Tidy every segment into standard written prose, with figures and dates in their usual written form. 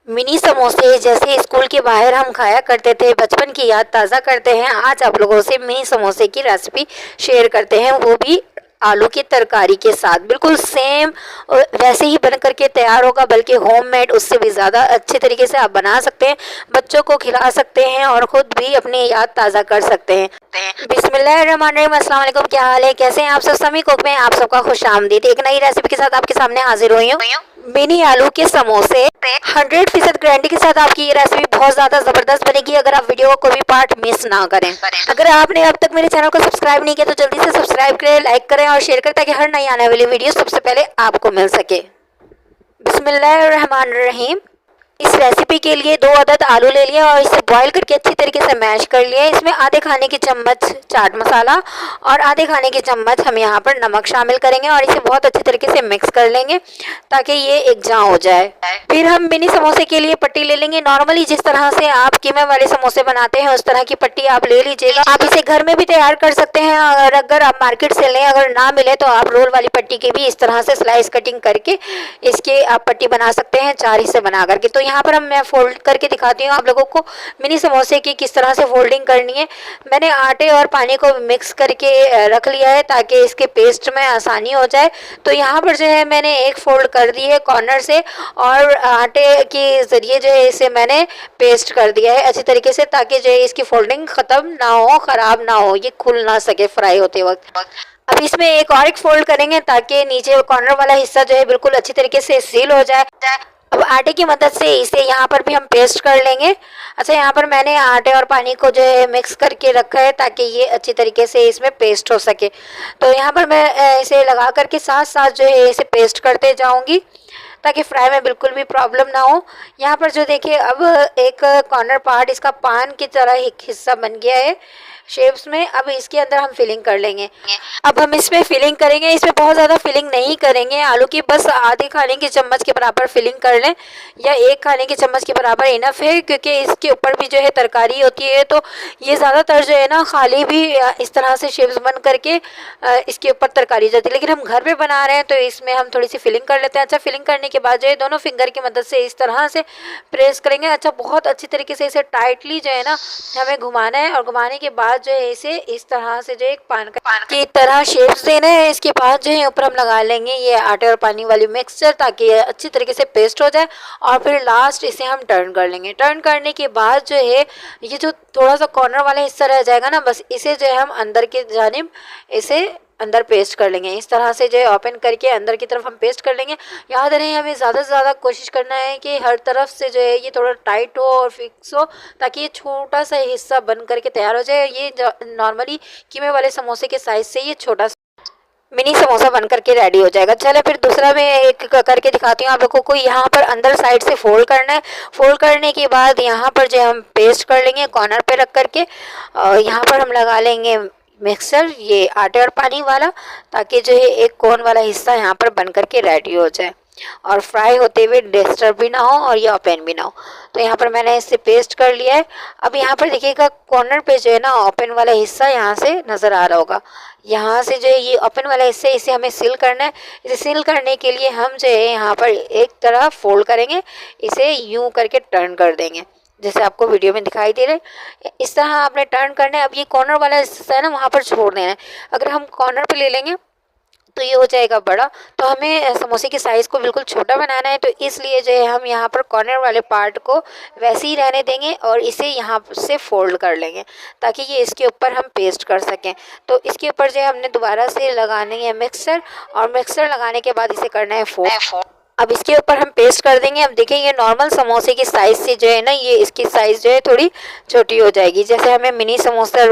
Mini समोसे जैसे school के बाहर हम खाया करते थे, बचपन की याद ताज़ा करते हैं। आज आप लोगों से मिनी समोसे की रेसिपी शेयर करते हैं, वो भी आलू की तरकारी के साथ। बिल्कुल सेम वैसे ही बन करके तैयार होगा, बल्कि होममेड उससे भी ज़्यादा अच्छे तरीके से आप बना सकते हैं, बच्चों को खिला सकते हैं और ख़ुद भी अपनी याद ताज़ा कर सकते हैं। बिस्मिल्लाहिर्रहमानिर्रहीम, अस्सलाम वालेकुम। क्या हाल है, कैसे हैं आप सब? समी कुक में आप सबका खुश आमदीद। एक नई रेसिपी के साथ आपके सामने हाजिर हुई हूँ, मिनी आलू के समोसे। 100% गारंटी के साथ आपकी ये रेसिपी बहुत ज़्यादा ज़बरदस्त बनेगी अगर आप वीडियो का कोई भी पार्ट मिस ना करें। अगर आपने अब तक मेरे चैनल को सब्सक्राइब नहीं किया तो जल्दी से सब्सक्राइब करें, लाइक करें और शेयर करें, ताकि हर नई आने वाली वीडियो सबसे पहले आपको मिल सके। बिस्मिल्लाहिर्रहमानिर्रहीम। इस रेसिपी के लिए 2 अदद आलू ले लिया और इसे बॉईल करके अच्छी तरीके से मैश कर लिया। इसमें आधे खाने की चम्मच चाट मसाला और आधे खाने की चम्मच हम यहाँ पर नमक शामिल करेंगे और इसे बहुत अच्छी तरीके से मिक्स कर लेंगे ताकि ये एक जां हो जाए। फिर हम मिनी समोसे के लिए पट्टी ले लेंगे। नॉर्मली जिस तरह से आप कीमे वाले समोसे बनाते हैं उस तरह की पट्टी आप ले लीजिएगा। आप इसे घर में भी तैयार कर सकते हैं, और अगर आप मार्केट से लें, अगर ना मिले तो आप रोल वाली पट्टी की भी इस तरह से स्लाइस कटिंग करके इसके आप पट्टी बना सकते हैं, 4 हिस्से बना करके। तो यहाँ पर मैं फोल्ड करके दिखाती हूँ आप लोगों को मिनी समोसे की किस तरह से फोल्डिंग करनी है। मैंने आटे और पानी को मिक्स करके रख लिया है ताकि इसके पेस्ट में आसानी हो जाए। तो यहाँ पर जो है मैंने एक फोल्ड कर दी है कॉर्नर से, और आटे के ज़रिए जो है इसे मैंने पेस्ट कर दिया है अच्छी तरीके से, ताकि जो है इसकी फोल्डिंग ख़त्म ना हो, ख़राब ना हो, ये खुल ना सके फ्राई होते वक्त। अब इसमें एक और एक फोल्ड करेंगे ताकि नीचे कॉर्नर वाला हिस्सा जो है बिल्कुल अच्छी तरीके से सील हो जाए। अब आटे की मदद से इसे यहाँ पर भी हम पेस्ट कर लेंगे। अच्छा, यहाँ पर मैंने आटे और पानी को जो है मिक्स करके रखा है ताकि ये अच्छी तरीके से इसमें पेस्ट हो सके। तो यहाँ पर मैं इसे लगा करके साथ साथ जो है इसे पेस्ट करते जाऊँगी ताकि फ्राई में बिल्कुल भी प्रॉब्लम ना हो। यहाँ पर जो देखिए अब एक कॉर्नर पार्ट इसका पान की तरह एक हिस्सा बन गया है शेप्स में। अब इसके अंदर हम फिलिंग कर लेंगे। अब हम इसमें फिलिंग करेंगे, इसमें बहुत ज़्यादा फिलिंग नहीं करेंगे आलू की, बस आधे खाने की चम्मच के बराबर फिलिंग कर लें या 1 खाने की चम्मच के बराबर इनफ है, क्योंकि इसके ऊपर भी जो है तरकारी होती है। तो ये ज़्यादातर जो है ना खाली भी इस तरह से शेप्स बन करके इसके ऊपर तरकारी जाती है, लेकिन हम घर पे बना रहे हैं तो इसमें हम थोड़ी सी फिलिंग कर लेते हैं। अच्छा, फिलिंग करने के बाद जो है दोनों फिंगर की मदद से इस तरह से प्रेस करेंगे। अच्छा, बहुत अच्छी तरीके से इसे टाइटली जो है ना हमें घुमाना है, और घुमाने के बाद जो है इसे इस तरह से जो एक पान की तरह शेप्स देना है। इसके बाद जो है ऊपर हम लगा लेंगे ये आटे और पानी वाली मिक्सचर ताकि ये अच्छी तरीके से पेस्ट हो जाए, और फिर लास्ट इसे हम टर्न कर लेंगे। टर्न करने के बाद जो है ये जो थोड़ा सा कॉर्नर वाला हिस्सा रह जाएगा ना, बस इसे जो है हम अंदर की जानिब इसे अंदर पेस्ट कर लेंगे। इस तरह से जो है ओपन करके अंदर की तरफ हम पेस्ट कर लेंगे। याद रहे हमें ज़्यादा से ज़्यादा कोशिश करना है कि हर तरफ से जो है ये थोड़ा टाइट हो और फिक्स हो, ताकि ये छोटा सा हिस्सा बन करके तैयार हो जाए। ये नॉर्मली कीमे वाले समोसे के साइज़ से ये छोटा मिनी समोसा बन करके रेडी हो जाएगा। चलो फिर दूसरा मैं एक करके दिखाती हूँ आप लोगों को। यहाँ पर अंदर साइड से फोल्ड करना है। फोल्ड करने के बाद यहाँ पर जो हम पेस्ट कर लेंगे कॉर्नर पे रख करके, और यहाँ पर हम लगा लेंगे मिक्सर ये आटे और पानी वाला, ताकि जो है एक कोन वाला हिस्सा यहाँ पर बन करके रेडी हो जाए और फ्राई होते हुए डिस्टर्ब भी ना हो और ये ओपन भी ना हो। तो यहाँ पर मैंने इसे पेस्ट कर लिया है। अब यहाँ पर देखिएगा कॉर्नर पे जो है ना ओपन वाला हिस्सा यहाँ से नज़र आ रहा होगा। यहाँ से जो है ये ओपन वाला हिस्सा, इसे हमें सील करना है। इसे सील करने के लिए हम जो है यहाँ पर एक तरफ फोल्ड करेंगे, इसे यूँ करके टर्न कर देंगे जैसे आपको वीडियो में दिखाई दे रहा है। इस तरह आपने टर्न करना है। अब ये कॉर्नर वाला हिस्सा है ना वहाँ पर छोड़ देना है। अगर हम कॉर्नर पे ले लेंगे तो ये हो जाएगा बड़ा, तो हमें समोसे के साइज़ को बिल्कुल छोटा बनाना है। तो इसलिए जो है हम यहाँ पर कॉर्नर वाले पार्ट को वैसे ही रहने देंगे और इसे यहाँ से फोल्ड कर लेंगे ताकि ये इसके ऊपर हम पेस्ट कर सकें। तो इसके ऊपर जो है हमने दोबारा से लगानी है मिक्सर, और मिक्सर लगाने के बाद इसे करना है फोल्ड। अब इसके ऊपर हम पेस्ट कर देंगे। अब देखिए ये नॉर्मल समोसे की साइज़ से जो है ना ये इसकी साइज़ जो है थोड़ी छोटी हो जाएगी। जैसे हमें मिनी समोसा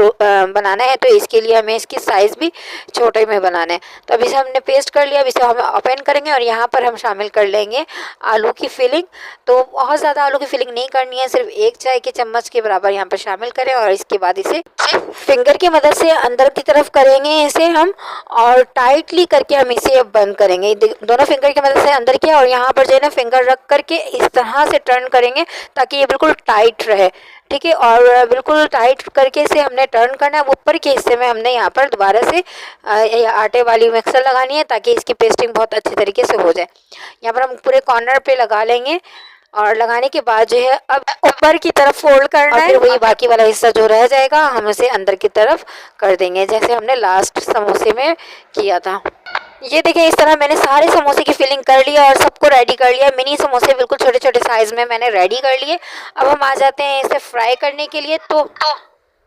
बनाना है तो इसके लिए हमें इसकी साइज़ भी छोटे में बनाना है। तो अब इसे हमने पेस्ट कर लिया। अब इसे हम ओपन करेंगे और यहाँ पर हम शामिल कर लेंगे आलू की फिलिंग। तो बहुत ज़्यादा आलू की फिलिंग नहीं करनी है, सिर्फ 1 चाय की चम्मच के बराबर यहाँ पर शामिल करें, और इसके बाद इसे फिंगर की मदद से अंदर की तरफ करेंगे इसे हम, और टाइटली करके हम इसे बंद करेंगे। दोनों फिंगर की मदद से अंदर किया और यहाँ पर जो है ना फिंगर रख करके इस तरह से टर्न करेंगे ताकि ये बिल्कुल टाइट रहे। ठीक है, और बिल्कुल टाइट करके इसे हमने टर्न करना है। ऊपर के हिस्से में हमने यहाँ पर दोबारा से आटे वाली मिक्सर लगानी है ताकि इसकी पेस्टिंग बहुत अच्छे तरीके से हो जाए। यहाँ पर हम पूरे कॉर्नर पे लगा लेंगे और लगाने के बाद जो है अब ऊपर की तरफ फोल्ड करना है, फिर वही बाकी वाला हिस्सा जो रह जाएगा हम उसे अंदर की तरफ कर देंगे, जैसे हमने लास्ट समोसे में किया था। ये देखिए इस तरह मैंने सारे समोसे की फिलिंग कर लिया और सबको रेडी कर लिया। मिनी समोसे बिल्कुल छोटे छोटे साइज में मैंने रेडी कर लिए। अब हम आ जाते हैं इसे फ्राई करने के लिए। तो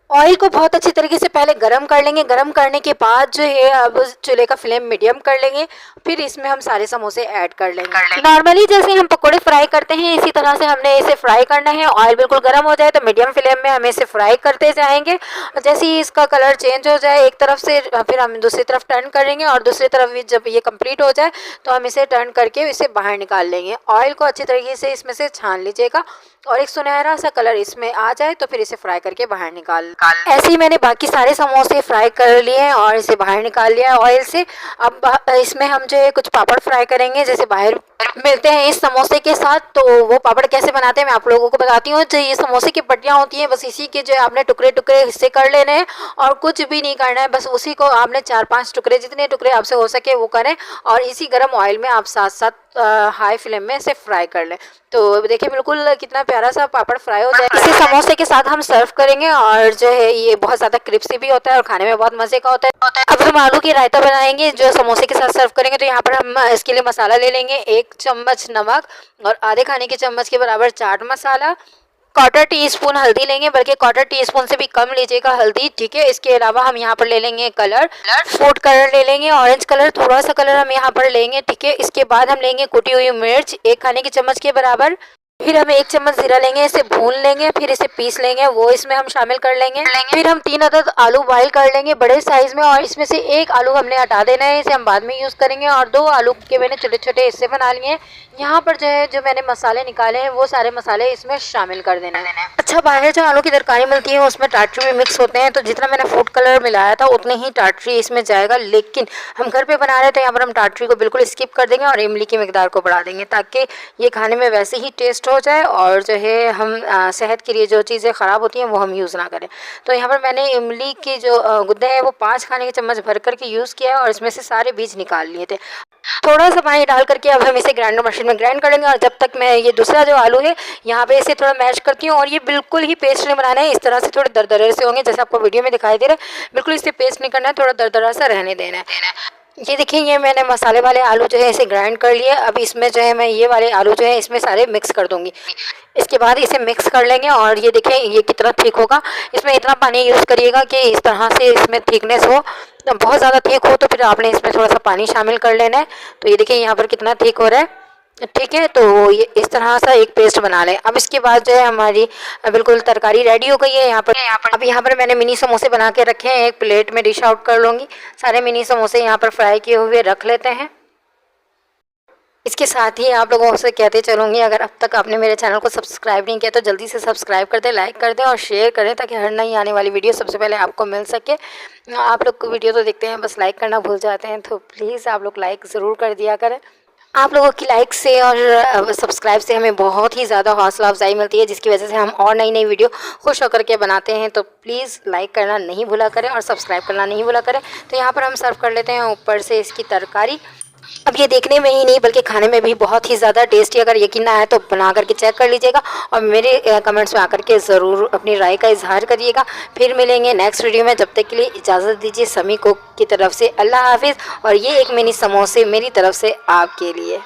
ऑयल को बहुत अच्छी तरीके से पहले गरम कर लेंगे। गरम करने के बाद जो है अब चूल्हे का फ्लेम मीडियम कर लेंगे, फिर इसमें हम सारे समोसे ऐड कर लेंगे। नॉर्मली जैसे हम पकोड़े फ्राई करते हैं इसी तरह से हमने इसे फ्राई करना है। ऑयल बिल्कुल गर्म हो जाए तो मीडियम फ्लेम में हम इसे फ्राई करते जाएंगे। जैसे ही इसका कलर चेंज हो जाए एक तरफ से, फिर हम दूसरी तरफ टर्न करेंगे और दूसरी तरफ भी जब ये कंप्लीट हो जाए तो हम इसे टर्न करके इसे बाहर निकाल लेंगे। ऑयल को अच्छी तरीके से इसमें से छान लीजिएगा और एक सुनहरा सा कलर इसमें आ जाए तो फिर इसे फ्राई करके बाहर निकाल। ऐसे ही मैंने बाकी सारे समोसे फ्राई कर लिए हैं और इसे बाहर निकाल लिया ऑयल से। अब इसमें हम जो है कुछ पापड़ फ्राई करेंगे, जैसे बाहर मिलते हैं इस समोसे के साथ। तो वो पापड़ कैसे बनाते हैं मैं आप लोगों को बताती हूँ। जो ये समोसे की पट्टियाँ होती हैं बस इसी के जो है आपने टुकड़े टुकड़े हिस्से कर लेने हैं और कुछ भी नहीं करना है। बस उसी को आपने 4-5 टुकड़े, जितने टुकड़े आपसे हो सके वो करें और इसी गर्म ऑयल में आप साथ साथ हाई फ्लेम में इसे फ्राई कर लें। तो देखिए बिल्कुल कितना प्यारा सा पापड़ फ्राई हो जाए। इसे समोसे के साथ हम सर्व करेंगे और जो है ये बहुत ज़्यादा क्रिस्पी भी होता है और खाने में बहुत मज़े का होता है। अब हम आलू की रायता बनाएंगे जो समोसे के साथ सर्व करेंगे। तो यहाँ पर हम इसके लिए मसाला ले लेंगे, 1 चम्मच नमक और आधे खाने के चम्मच के बराबर चाट मसाला, 1/4 टीस्पून हल्दी लेंगे, बल्कि 1/4 टीस्पून से भी कम लीजिएगा हल्दी, ठीक है। इसके अलावा हम यहाँ पर ले लेंगे कलर, फूड कलर ले लेंगे, ऑरेंज कलर, थोड़ा सा कलर हम यहाँ पर लेंगे, ठीक है। इसके बाद हम लेंगे कुटी हुई मिर्च 1 खाने के चम्मच के बराबर। फिर हम 1 चम्मच जीरा लेंगे, इसे भून लेंगे, फिर इसे पीस लेंगे, वो इसमें हम शामिल कर लेंगे। फिर हम 3 अदद आलू बॉईल कर लेंगे बड़े साइज में और इसमें से 1 आलू हमने हटा देना है, इसे हम बाद में यूज़ करेंगे। और 2 आलू के मैंने छोटे छोटे हिस्से बना लिए हैं। यहाँ पर जो है जो मैंने मसाले निकाले हैं वो सारे मसाले इसमें शामिल कर देना है। अच्छा, बाहर जो आलू की तरकारी मिलती है उसमें टाटरी भी मिक्स होते हैं, तो जितना मैंने फूड कलर मिलाया था उतने ही टाटरी इसमें जाएगा। लेकिन हम घर पे बना रहे हैं तो यहाँ पर हम टाटरी को बिल्कुल स्किप कर देंगे और इमली की मिकदार को बढ़ा देंगे ताकि ये खाने में वैसे ही टेस्ट हो जाए और जो है हम सेहत के लिए जो चीज़ें ख़राब होती हैं वो हम यूज़ ना करें। तो यहाँ पर मैंने इमली की जो गुद्दे हैं वो 5 खाने के चम्मच भर करके यूज़ किया है और इसमें से सारे बीज निकाल लिए थे। थोड़ा सा पानी डाल करके अब हम इसे ग्राइंडर मशीन में ग्राइंड करेंगे और जब तक मैं ये दूसरा जो आलू है यहाँ पे इसे थोड़ा मैश करती हूँ। और ये बिल्कुल ही पेस्ट नहीं बनाना है, इस तरह से थोड़े दरदरे से होंगे जैसे आपको वीडियो में दिखाई दे रहा है। बिल्कुल इसे पेस्ट नहीं करना है, थोड़ा दरदरा सा रहने देना है। ये देखिए ये मैंने मसाले वाले आलू जो है इसे ग्राइंड कर लिया। अब इसमें जो है मैं ये वाले आलू जो है इसमें सारे मिक्स कर दूंगी। इसके बाद इसे मिक्स कर लेंगे और ये देखें ये कितना थिक होगा। इसमें इतना पानी यूज़ करिएगा कि इस तरह से इसमें थिकनेस हो। बहुत ज़्यादा थिक हो तो फिर आपने इसमें थोड़ा सा पानी शामिल कर लेना है। तो ये देखिए यहाँ पर कितना थिक हो रहा है, ठीक है। तो ये इस तरह सा एक पेस्ट बना लें। अब इसके बाद जो है हमारी बिल्कुल तरकारी रेडी हो गई है। यहाँ पर अब यहाँ पर मैंने मिनी समोसे बना के रखे हैं, एक प्लेट में डिश आउट कर लूँगी। सारे मिनी समोसे यहाँ पर फ्राई किए हुए रख लेते हैं। इसके साथ ही आप लोगों से कहते चलूँगी, अगर अब तक आपने मेरे चैनल को सब्सक्राइब नहीं किया तो जल्दी से सब्सक्राइब कर दें, लाइक कर दें और शेयर करें ताकि हर नई आने वाली वीडियो सबसे पहले आपको मिल सके। आप लोग वीडियो तो देखते हैं बस लाइक करना भूल जाते हैं, तो प्लीज़ आप लोग लाइक ज़रूर कर दिया करें। आप लोगों की लाइक से और सब्सक्राइब से हमें बहुत ही ज़्यादा हौसला अफजाई मिलती है, जिसकी वजह से हम और नई नई वीडियो खुश होकर के बनाते हैं। तो प्लीज़ लाइक करना नहीं भूला करें और सब्सक्राइब करना नहीं भूला करें। तो यहाँ पर हम सर्व कर लेते हैं ऊपर से इसकी तरकारी। अब ये देखने में ही नहीं बल्कि खाने में भी बहुत ही ज़्यादा टेस्टी, अगर यकीन ना आए तो बना करके चेक कर लीजिएगा और मेरे कमेंट्स में आकर के ज़रूर अपनी राय का इजहार करिएगा। फिर मिलेंगे नेक्स्ट वीडियो में, जब तक के लिए इजाज़त दीजिए समी कुक की तरफ से। अल्लाह हाफिज़। और ये एक मिनी समोसे मेरी तरफ से आपके लिए।